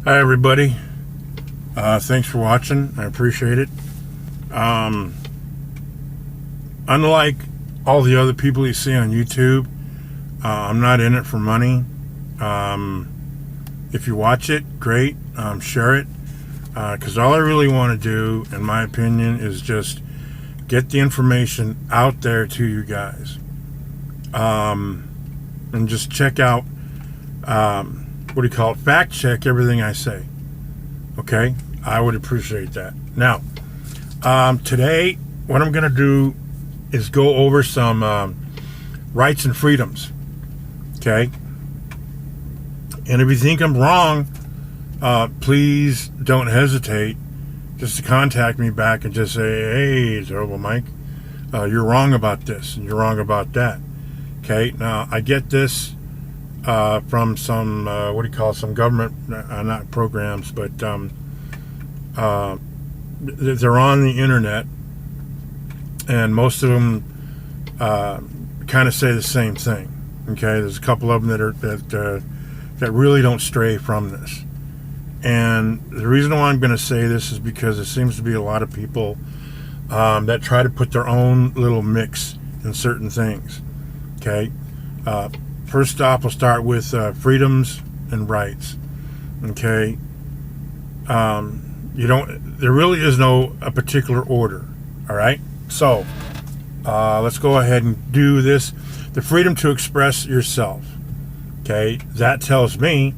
Hi everybody. Thanks for watching. I appreciate it. Unlike all the other people you see on YouTube, I'm not in it for money. If you watch it, great. Share it. Because all I really want to do, in my opinion, is just get the information out there to you guys. And just check out, fact check everything I say. Okay? I would appreciate that. Now, today, what I'm going to do is go over some rights and freedoms. Okay? And if you think I'm wrong, please don't hesitate just to contact me back and just say, hey, Terrible Mike, you're wrong about this and you're wrong about that. Okay? Now, I get this from some, some government, not programs, but they're on the internet, and most of them kind of say the same thing. Okay, there's a couple of them that really don't stray from this, and the reason why I'm going to say this is because there seems to be a lot of people that try to put their own little mix in certain things. Okay, first off, we'll start with freedoms and rights. Okay, there really is a particular order. All right, so let's go ahead and do this. The freedom to express yourself. Okay, that tells me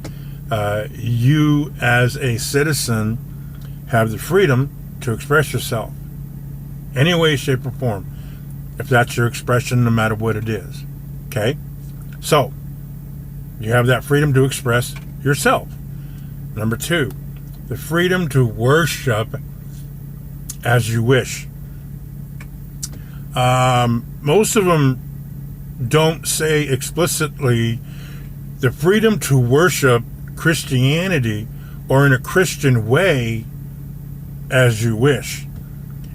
you as a citizen have the freedom to express yourself any way, shape, or form, if that's your expression, no matter what it is. Okay, so you have that freedom to express yourself. Number two, the freedom to worship as you wish. Most of them don't say explicitly the freedom to worship Christianity or in a Christian way as you wish.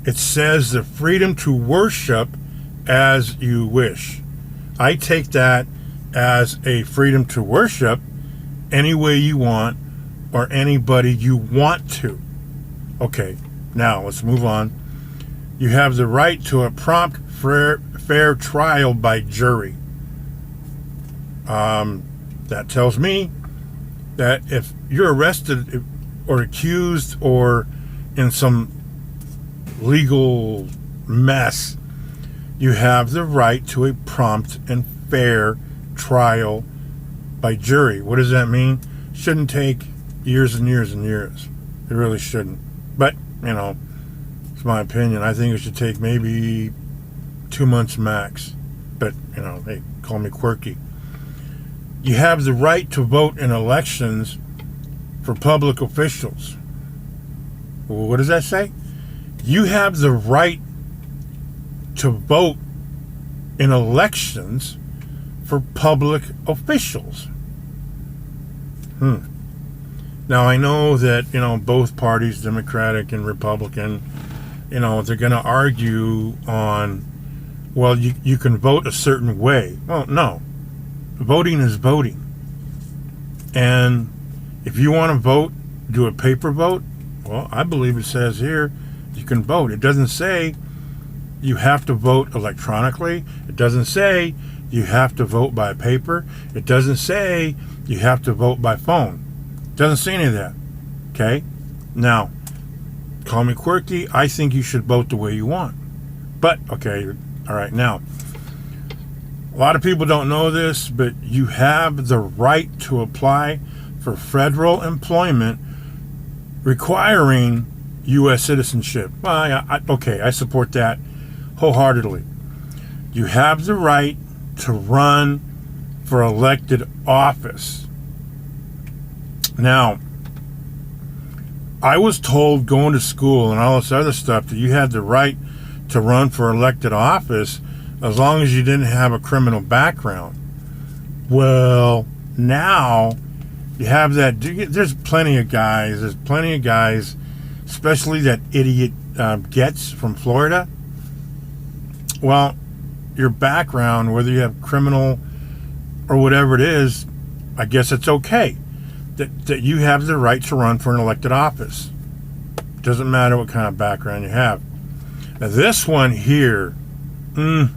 It says the freedom to worship as you wish. I take that as a freedom to worship any way you want or anybody you want to. Okay, now let's move on. You have the right to a prompt, fair trial by jury. That tells me that if you're arrested or accused or in some legal mess, you have the right to a prompt and fair trial by jury. What does that mean? Shouldn't take years and years and years. It really shouldn't. But, it's my opinion. I think it should take maybe 2 months max. But, hey, call me quirky. You have the right to vote in elections for public officials. Well, what does that say? You have the right to vote in elections for public officials. Now, I know that, both parties, Democratic and Republican, they're going to argue on, well, you can vote a certain way. Well, no. Voting is voting. And if you want to vote, do a paper vote, well, I believe it says here you can vote. It doesn't say you have to vote electronically. It doesn't say you have to vote by paper. It doesn't say you have to vote by phone. It doesn't say any of that. Okay? Now, call me quirky. I think you should vote the way you want. But, okay, all right, now, a lot of people don't know this, but you have the right to apply for federal employment requiring U.S. citizenship. Well, I support that wholeheartedly. You have the right to run for elected office. Now, I was told going to school and all this other stuff that you had the right to run for elected office as long as you didn't have a criminal background. Well, now you have that. There's plenty of guys, especially that idiot Getz from Florida. Well, your background, whether you have criminal or whatever it is, I guess it's okay. that you have the right to run for an elected office. Doesn't matter what kind of background you have. Now this one here, I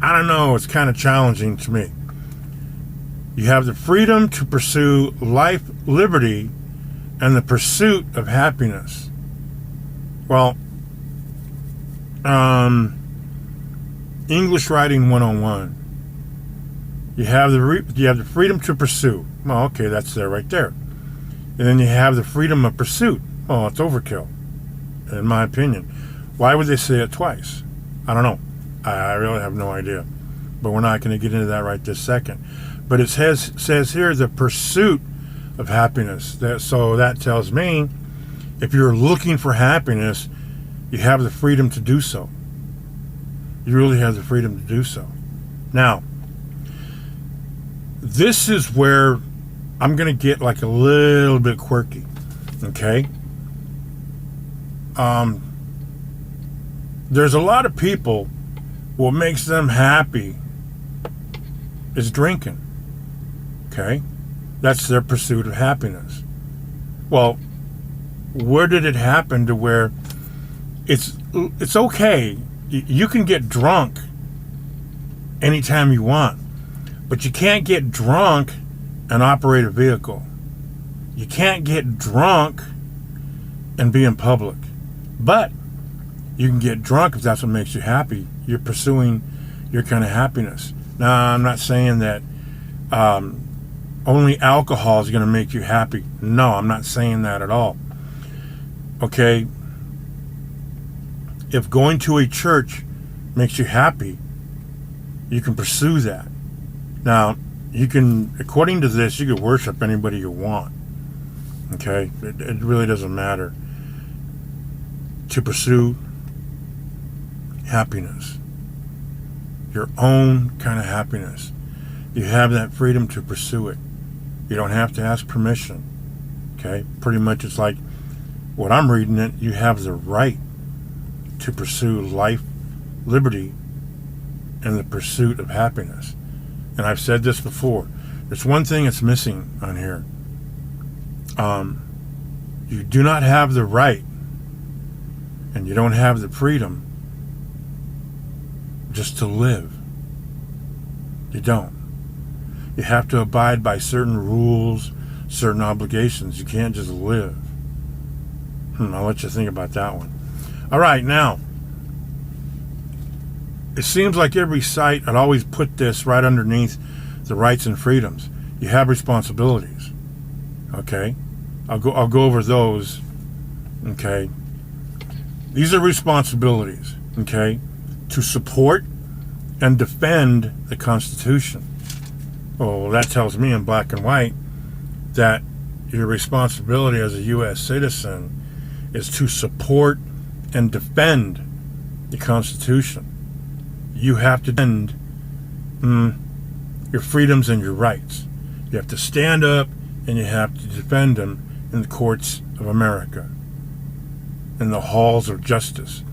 don't know, it's kind of challenging to me. You have the freedom to pursue life, liberty, and the pursuit of happiness. Well, English Writing 101. You have the freedom to pursue. Well, okay, that's there right there. And then you have the freedom of pursuit. Well, it's overkill, in my opinion. Why would they say it twice? I don't know. I really have no idea. But we're not going to get into that right this second. But it says here the pursuit of happiness. So that tells me if you're looking for happiness, you have the freedom to do so. You really have the freedom to do so. Now, this is where I'm going to get like a little bit quirky. Okay? There's a lot of people, what makes them happy is drinking. Okay? That's their pursuit of happiness. Well, where did it happen to where it's okay. You can get drunk anytime you want, but you can't get drunk and operate a vehicle. You can't get drunk and be in public. But you can get drunk if that's what makes you happy. You're pursuing your kind of happiness. Now, I'm not saying that only alcohol is going to make you happy. No, I'm not saying that at all. Okay? If going to a church makes you happy, you can pursue that. Now, you can, according to this, you can worship anybody you want. Okay? It really doesn't matter. To pursue happiness. Your own kind of happiness. You have that freedom to pursue it. You don't have to ask permission. Okay? Pretty much it's like what I'm reading it, you have the right to pursue life, liberty, and the pursuit of happiness. And I've said this before. There's one thing that's missing on here. You do not have the right and you don't have the freedom just to live. You don't. You have to abide by certain rules, certain obligations. You can't just live. I'll let you think about that one. All right, now, it seems like every site, I'd always put this right underneath the rights and freedoms. You have responsibilities. Okay? I'll go over those. Okay? These are responsibilities. Okay? To support and defend the Constitution. Well, that tells me in black and white that your responsibility as a U.S. citizen is to support and defend the Constitution. You have to defend your freedoms and your rights. You have to stand up and you have to defend them in the courts of America, in the halls of justice.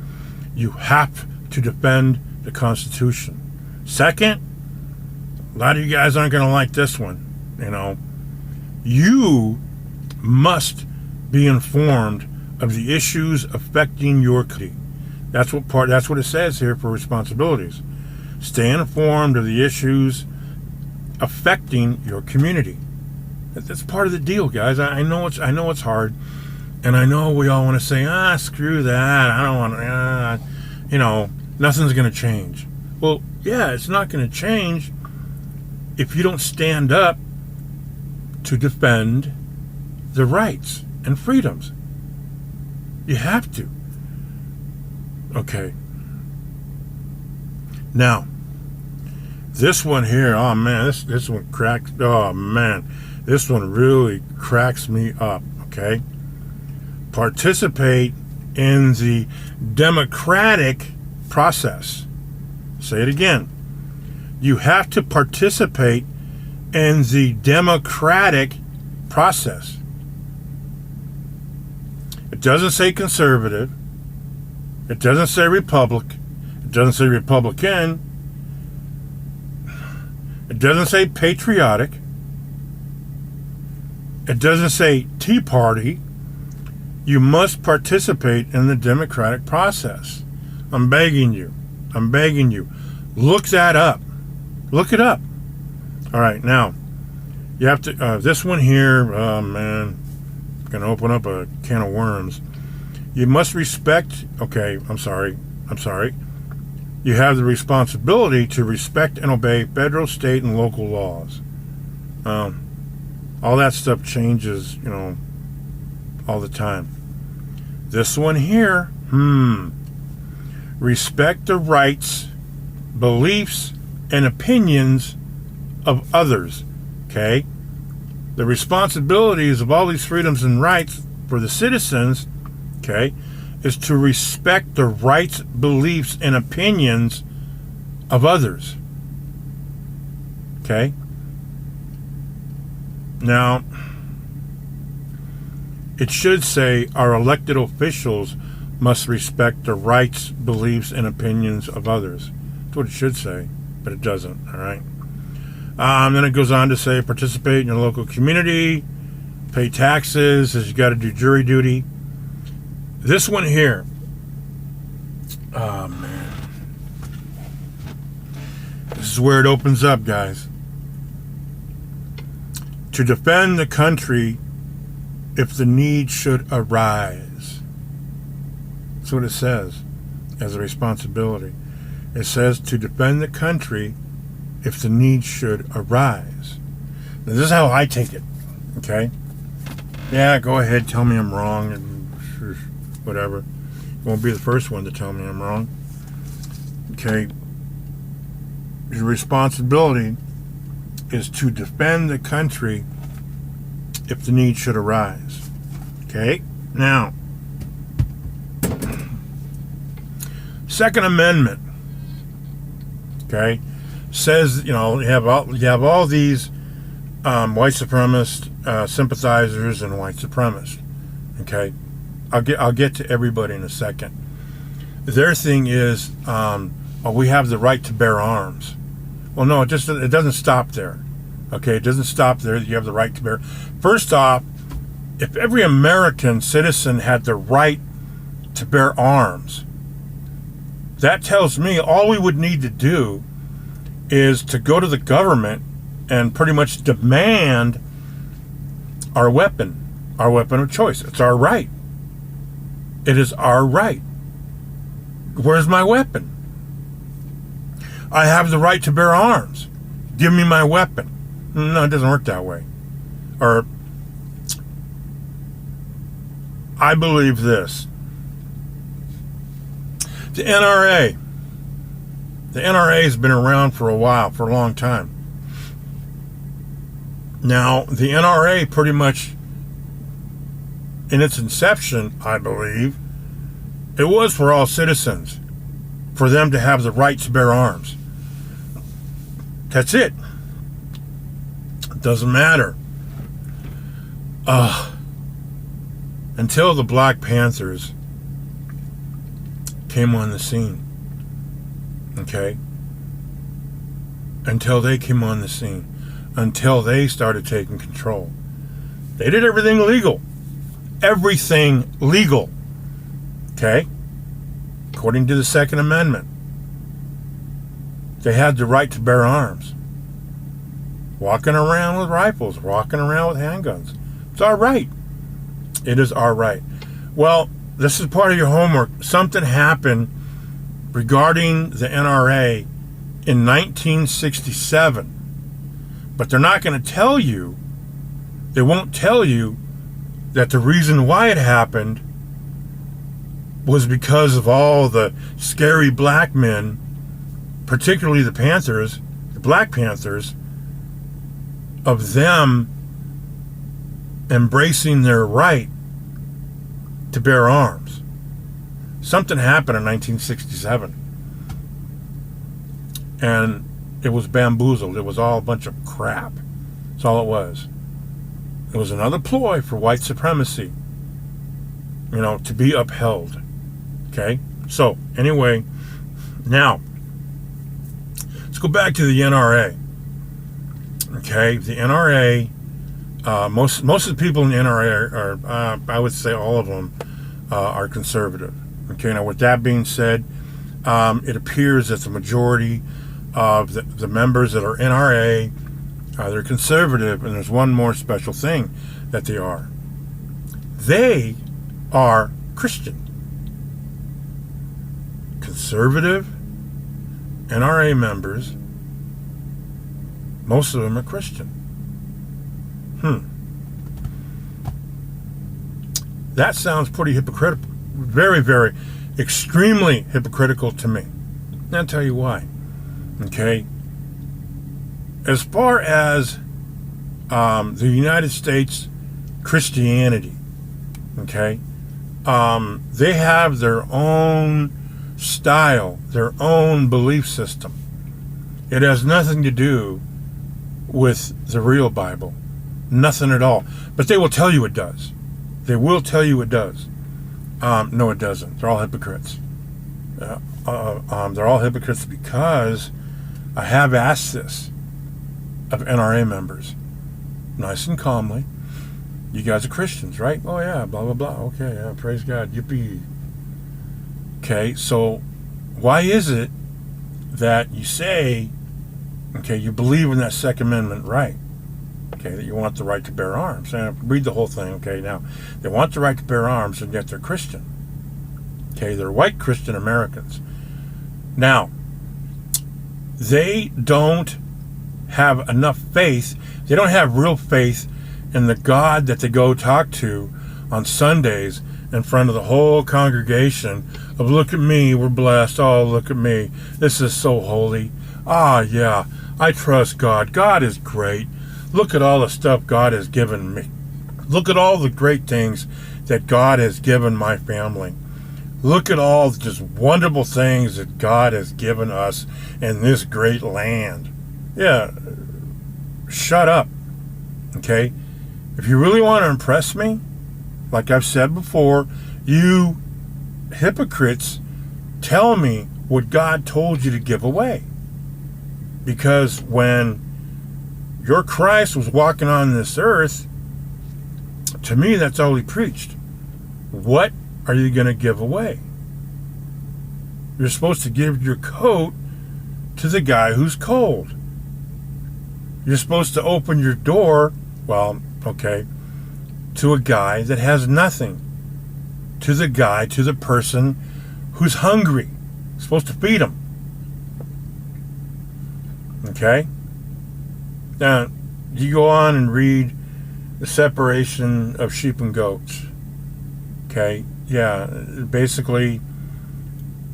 You have to defend the Constitution. Second, a lot of you guys aren't going to like this one. You must be informed of the issues affecting your country. That's what it says here for responsibilities. Stay informed of the issues affecting your community. That's part of the deal, guys. I know it's hard, and I know we all want to say, screw that. I don't want to, nothing's going to change. Well, yeah, it's not going to change if you don't stand up to defend the rights and freedoms. You have to. Okay. Now, this one here, oh man, this one cracks, oh man, this one really cracks me up, okay? Participate in the democratic process. Say it again. You have to participate in the democratic process. It doesn't say conservative. It doesn't say Republic. It doesn't say Republican. It doesn't say patriotic. It doesn't say Tea Party. You must participate in the democratic process. I'm begging you. I'm begging you. Look that up. Look it up. All right, now, you have to, this one here, oh man, going to open up a can of worms. You must respect, okay, I'm sorry. You have the responsibility to respect and obey federal, state, and local laws. All that stuff changes, all the time. This one here, respect the rights, beliefs, and opinions of others, okay? The responsibilities of all these freedoms and rights for the citizens, okay, is to respect the rights, beliefs, and opinions of others, okay? Now, it should say our elected officials must respect the rights, beliefs, and opinions of others. That's what it should say, but it doesn't, all right? Then it goes on to say participate in your local community, pay taxes, as you got to do jury duty. This one here, oh man, this is where it opens up, guys. To defend the country if the need should arise. That's what it says as a responsibility. It says to defend the country if the need should arise. Now, this is how I take it, okay? Yeah, go ahead, tell me I'm wrong, and whatever. You won't be the first one to tell me I'm wrong. Okay? Your responsibility is to defend the country if the need should arise. Okay? Now, Second Amendment, okay, says, you have all these white supremacist sympathizers and white supremacists. Okay? I'll get to everybody in a second. Their thing is, we have the right to bear arms. Well, no, it doesn't stop there. Okay, it doesn't stop there. You have the right to bear. First off, if every American citizen had the right to bear arms, that tells me all we would need to do is to go to the government and pretty much demand our weapon of choice. It's our right. It is our right. Where's my weapon? I have the right to bear arms. Give me my weapon. No, it doesn't work that way. Or, I believe this. The NRA. The NRA has been around for a while, for a long time. Now, the NRA pretty much, in its inception, I believe, it was for all citizens, for them to have the right to bear arms. That's it. It doesn't matter. Until the Black Panthers came on the scene. Okay? Until they came on the scene. Until they started taking control. They did everything legal. Everything legal. Okay? According to the Second Amendment. They had the right to bear arms. Walking around with rifles, walking around with handguns. It's our right. It is our right. Well, this is part of your homework. Something happened regarding the NRA in 1967. But they're not going to tell you, they won't tell you that the reason why it happened was because of all the scary black men, particularly the Panthers, the Black Panthers, of them embracing their right to bear arms. Something happened in 1967. And it was bamboozled. It was all a bunch of crap. That's all it was. It was another ploy for white supremacy, to be upheld. Okay? So, anyway, now, let's go back to the NRA. Okay? The NRA Most of the people in the NRA are I would say all of them are conservative. Okay, now with that being said, it appears that the majority of the members that are NRA, they're conservative, and there's one more special thing that they are. They are Christian. Conservative NRA members, most of them are Christian. That sounds pretty hypocritical. Very, very, extremely hypocritical to me. And I'll tell you why. Okay? As far as the United States Christianity, okay, they have their own style, their own belief system. It has nothing to do with the real Bible. Nothing at all. But they will tell you it does. They will tell you it does. No, it doesn't. They're all hypocrites. They're all hypocrites because I have asked this of NRA members, nice and calmly. You guys are Christians, right? Oh yeah, blah blah blah. Okay, yeah, praise God, yippee. Okay, so why is it that you say, okay, you believe in that Second Amendment right? Okay, that you want the right to bear arms. And read the whole thing. Okay, now they want the right to bear arms, and yet they're Christian. Okay, they're white Christian Americans. Now, they don't have enough faith. They don't have real faith in the God that they go talk to on Sundays in front of the whole congregation of, look at me, we're blessed. Oh, look at me. This is so holy. Ah, yeah, I trust God. God is great. Look at all the stuff God has given me. Look at all the great things that God has given my family. Look at all just wonderful things that God has given us in this great land. Yeah, shut up, okay? If you really want to impress me, like I've said before, you hypocrites, tell me what God told you to give away. Because when your Christ was walking on this earth, to me, that's all he preached. What are you going to give away? You're supposed to give your coat to the guy who's cold. You're supposed to open your door, well, okay, to a guy that has nothing. To the person who's hungry. You're supposed to feed him. Okay? Now, you go on and read the separation of sheep and goats. Okay? Yeah, basically,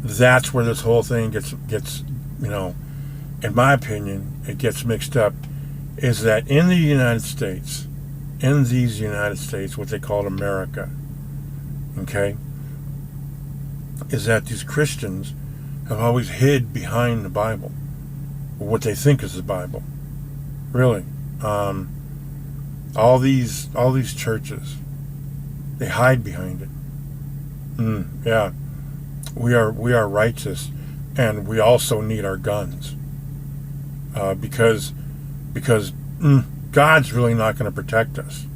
that's where this whole thing gets, you know, in my opinion, it gets mixed up, is that in the United States, in these United States, what they call America, okay, is that these Christians have always hid behind the Bible, or what they think is the Bible. Really. All these churches, they hide behind it. Yeah. We are righteous, and we also need our guns. Because God's really not going to protect us.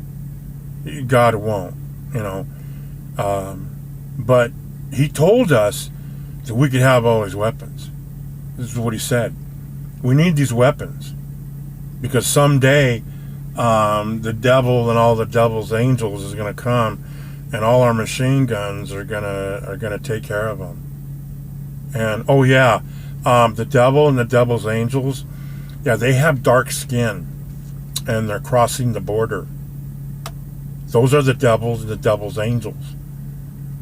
God won't, you know. But he told us that we could have all these weapons. This is what he said. We need these weapons because someday the devil and all the devil's angels is going to come, and all our machine guns are gonna take care of them. And oh yeah, the devil and the devil's angels, yeah, they have dark skin, and they're crossing the border. Those are the devils and the devil's angels.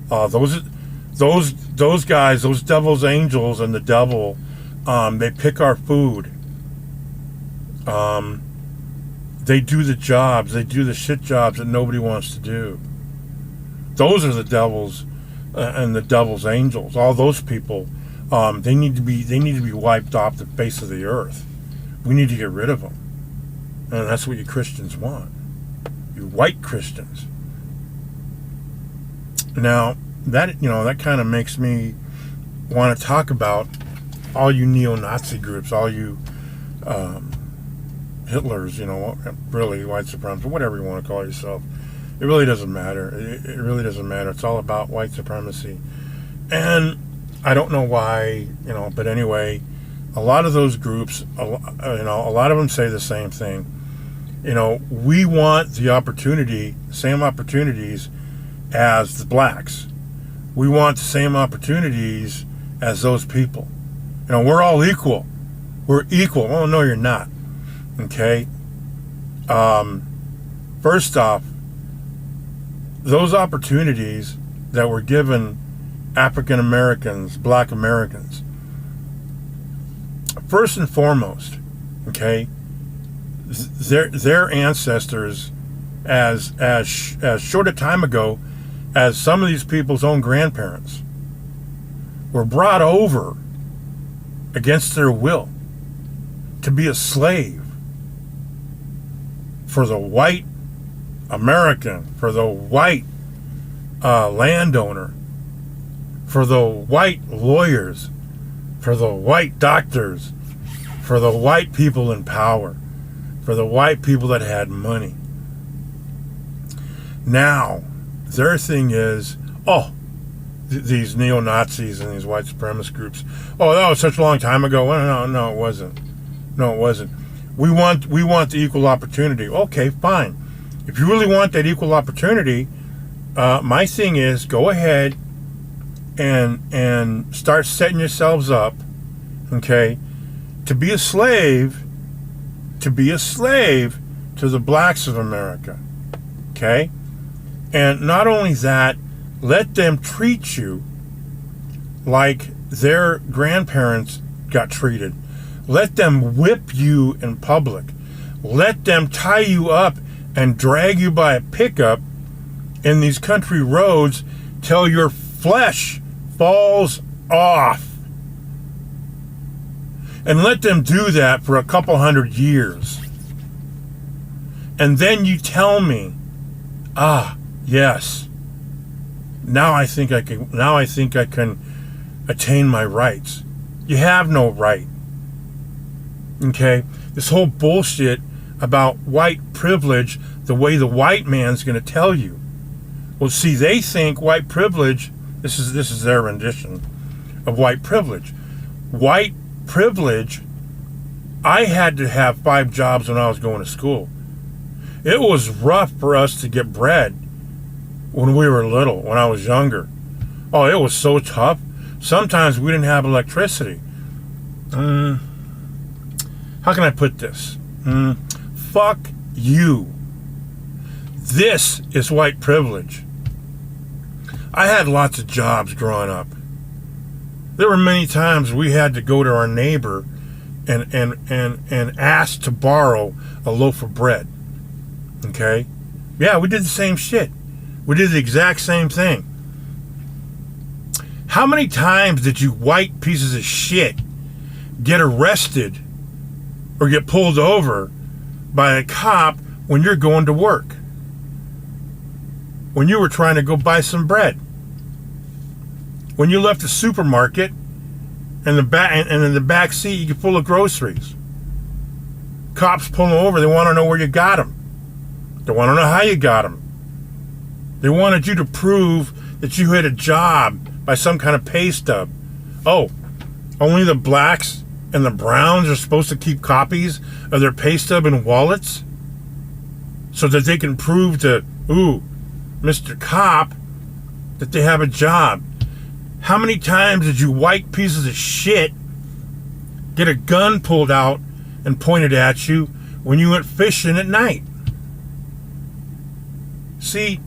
Those guys, those devil's angels and the devil, they pick our food. They do the jobs. They do the shit jobs that nobody wants to do. Those are the devils and the devil's angels. All those people, they need to be wiped off the face of the earth. We need to get rid of them, and that's what you Christians want. You white Christians. Now that kind of makes me want to talk about all you neo-Nazi groups, all you Hitlers, really white supremacy, whatever you want to call yourself. It really doesn't matter. It really doesn't matter. It's all about white supremacy. And I don't know why, but anyway, a lot of those groups, a lot of them say the same thing. We want the same opportunities as the blacks. We want the same opportunities as those people. We're all equal. We're equal. Oh, no, you're not. Okay? First off, those opportunities that were given African Americans, Black Americans, first and foremost, okay, their ancestors, as short a time ago as some of these people's own grandparents, were brought over against their will to be a slave for the white American, for the white landowner, for the white lawyers, for the white doctors, for the white people in power, for the white people that had money. Now, their thing is, these neo-Nazis and these white supremacist groups, that was such a long time ago. No, it wasn't. No, it wasn't. We want the equal opportunity. Okay, fine. If you really want that equal opportunity, my thing is, go ahead and start setting yourselves up, okay, to be a slave to the blacks of America, okay? And not only that, let them treat you like their grandparents got treated. Let them whip you in public. Let them tie you up and drag you by a pickup in these country roads till your flesh falls off. And let them do that for a couple 100 years. And then you tell me, yes, now I think I can attain my rights. You have no right. Okay? This whole bullshit about white privilege, the way the white man's going to tell you. Well, see, they think white privilege, this is their rendition of white privilege. White privilege, I had to have 5 jobs when I was going to school. It was rough for us to get bread when we were little, when I was younger. It was so tough. Sometimes we didn't have electricity. How can I put this? Fuck you. This is white privilege. I had lots of jobs growing up. There were many times we had to go to our neighbor and ask to borrow a loaf of bread. Okay? Yeah, we did the same shit. We did the exact same thing. How many times did you white pieces of shit get arrested or get pulled over by a cop when you're going to work? When you were trying to go buy some bread? When you left the supermarket and in the back seat you get full of groceries? Cops pull them over. They want to know where you got them. They want to know how you got them. They wanted you to prove that you had a job by some kind of pay stub. Only the blacks and the browns are supposed to keep copies of their pay stub in wallets so that they can prove to, Mr. Cop, that they have a job. How many times did you white pieces of shit get a gun pulled out and pointed at you when you went fishing at night? See,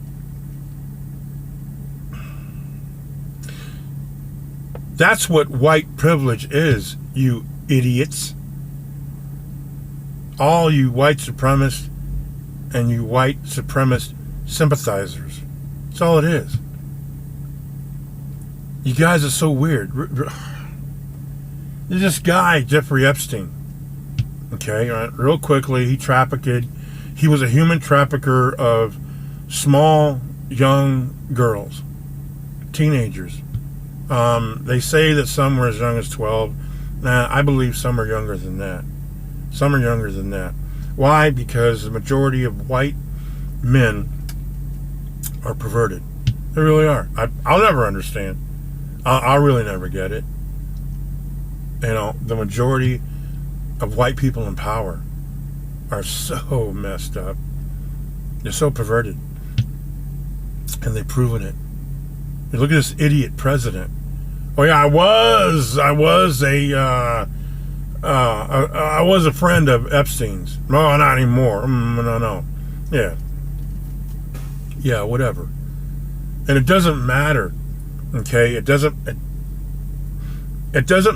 that's what white privilege is, you idiots. All you white supremacists and you white supremacist sympathizers. That's all it is. You guys are so weird. There's this guy, Jeffrey Epstein. Okay, real quickly, he was a human trafficker of small, young girls, teenagers. They say that some were as young as 12. I believe some are younger than that. Why? Because the majority of white men are perverted. They really are. I'll never understand. I'll really never get it. You know, the majority of white people in power are so messed up. They're so perverted. And they've proven it. You look at this idiot president. Oh yeah, I was a friend of Epstein's. No, not anymore. No. Yeah, whatever. And it doesn't matter. Okay, it doesn't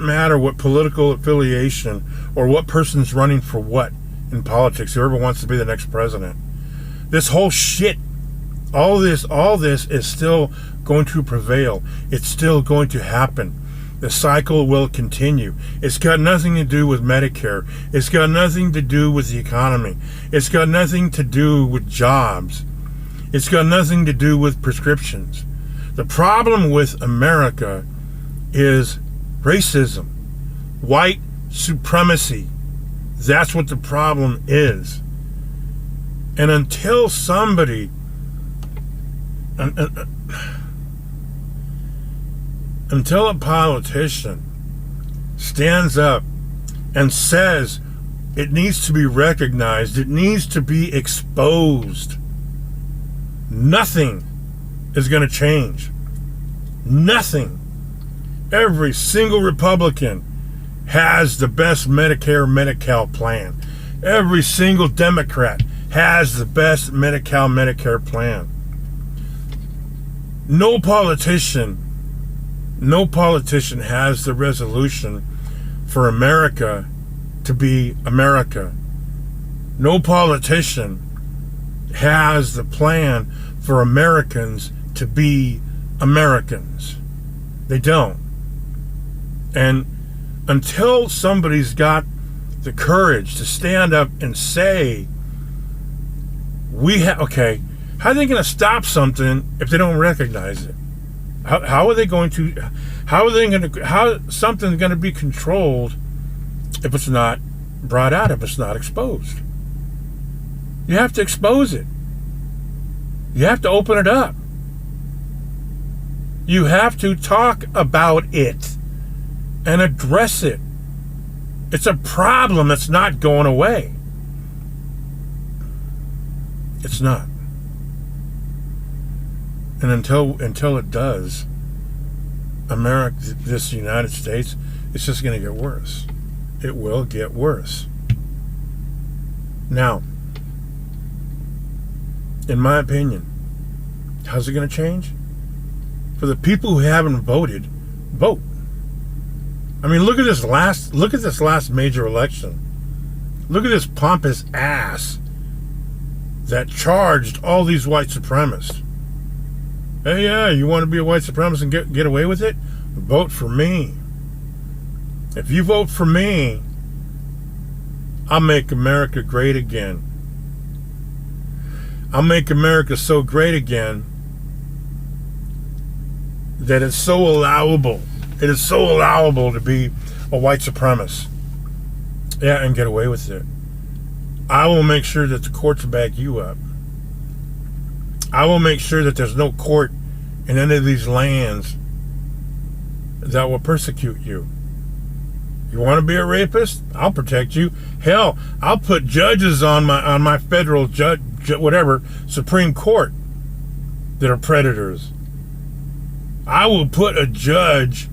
matter what political affiliation or what person's running for what in politics. Whoever wants to be the next president. This whole shit, all this is still going to prevail. It's still going to happen. The cycle will continue. It's got nothing to do with Medicare. It's got nothing to do with the economy. It's got nothing to do with jobs. It's got nothing to do with prescriptions. The problem with America is racism, white supremacy. That's what the problem is. And until somebody, until a politician stands up and says it needs to be recognized, it needs to be exposed, nothing is going to change. Nothing. Every single Republican has the best Medicare, Medi-Cal plan. Every single Democrat has the best Medi-Cal, Medicare plan. No politician has the resolution for America to be America. No politician has the plan for Americans to be Americans. They don't. And until somebody's got the courage to stand up and say, okay, how are they going to stop something if they don't recognize it? How are they going to, how something's going to be controlled if it's not brought out, if it's not exposed? You have to expose it. You have to open it up. You have to talk about it and address it. It's a problem that's not going away. It's not. And until it does, America, this United States, it's just going to get worse. It will get worse. Now, in my opinion, how's it going to change? For the people who haven't voted, vote. I mean, look at this last major election. Look at this pompous ass that charged all these white supremacists. Hey, yeah, you want to be a white supremacist and get away with it? Vote for me. If you vote for me, I'll make America great again. I'll make America so great again that it's so allowable. It is so allowable to be a white supremacist. Yeah, and get away with it. I will make sure that the courts back you up. I will make sure that there's no court in any of these lands that will persecute you. You want to be a rapist? I'll protect you. Hell, I'll put judges on my federal Supreme Court that are predators. I will put judges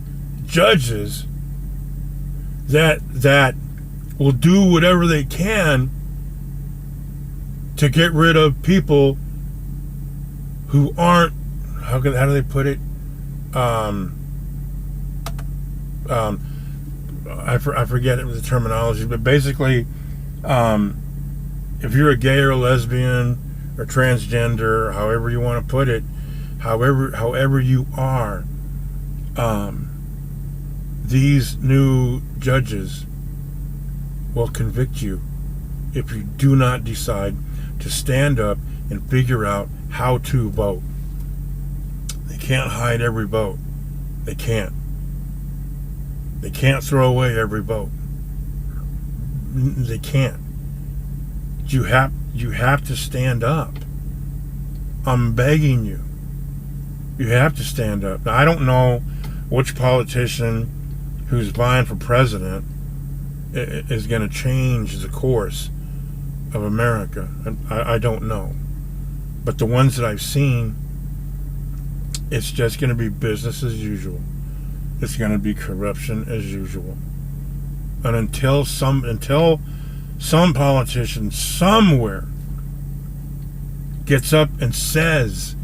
that will do whatever they can to get rid of people who aren't, how do they put it? I forget the terminology, but basically, if you're a gay or a lesbian or transgender, however you want to put it, however you are, these new judges will convict you if you do not decide to stand up and figure out how to vote. They can't hide every vote. They can't. They can't throw away every vote. They can't. You have to stand up. I'm begging you. You have to stand up. Now, I don't know which politician who's vying for president is going to change the course of America. I don't know. But the ones that I've seen, it's just going to be business as usual. It's going to be corruption as usual. And until some politician somewhere gets up and says,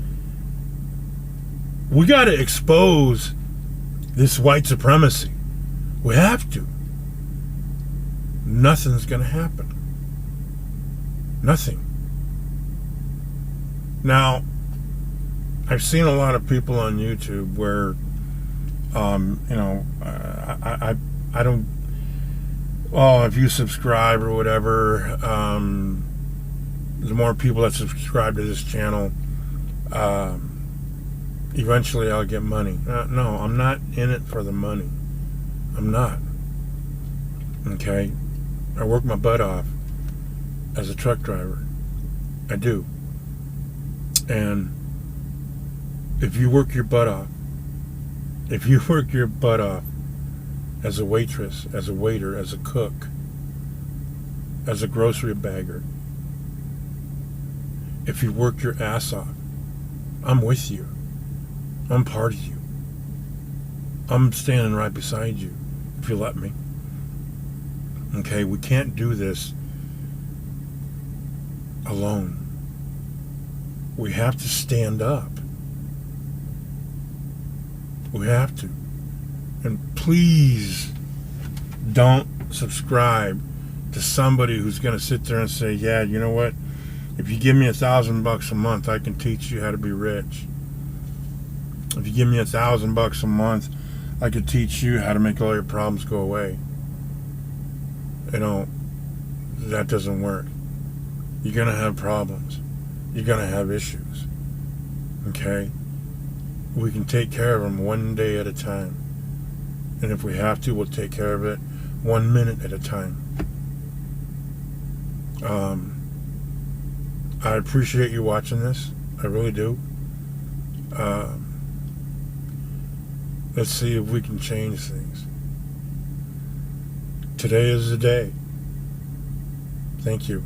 we got to expose this white supremacy. We have to. Nothing's going to happen. Nothing. Now, I've seen a lot of people on YouTube where, I don't, if you subscribe or whatever, the more people that subscribe to this channel, eventually I'll get money. No, I'm not in it for the money. I'm not. Okay? I work my butt off as a truck driver. I do. And if you work your butt off, as a waitress, as a waiter, as a cook, as a grocery bagger, if you work your ass off, I'm with you. I'm part of you. I'm standing right beside you, if you let me. Okay, we can't do this alone. We have to stand up. We have to. And please don't subscribe to somebody who's going to sit there and say, yeah, you know what? If you give me $1,000 a month, I can teach you how to be rich. If you give me $1,000 a month, I could teach you how to make all your problems go away. That doesn't work. You're going to have problems. You're going to have issues. Okay? We can take care of them one day at a time. And if we have to, we'll take care of it 1 minute at a time. I appreciate you watching this. I really do. Let's see if we can change things. Today is the day. Thank you.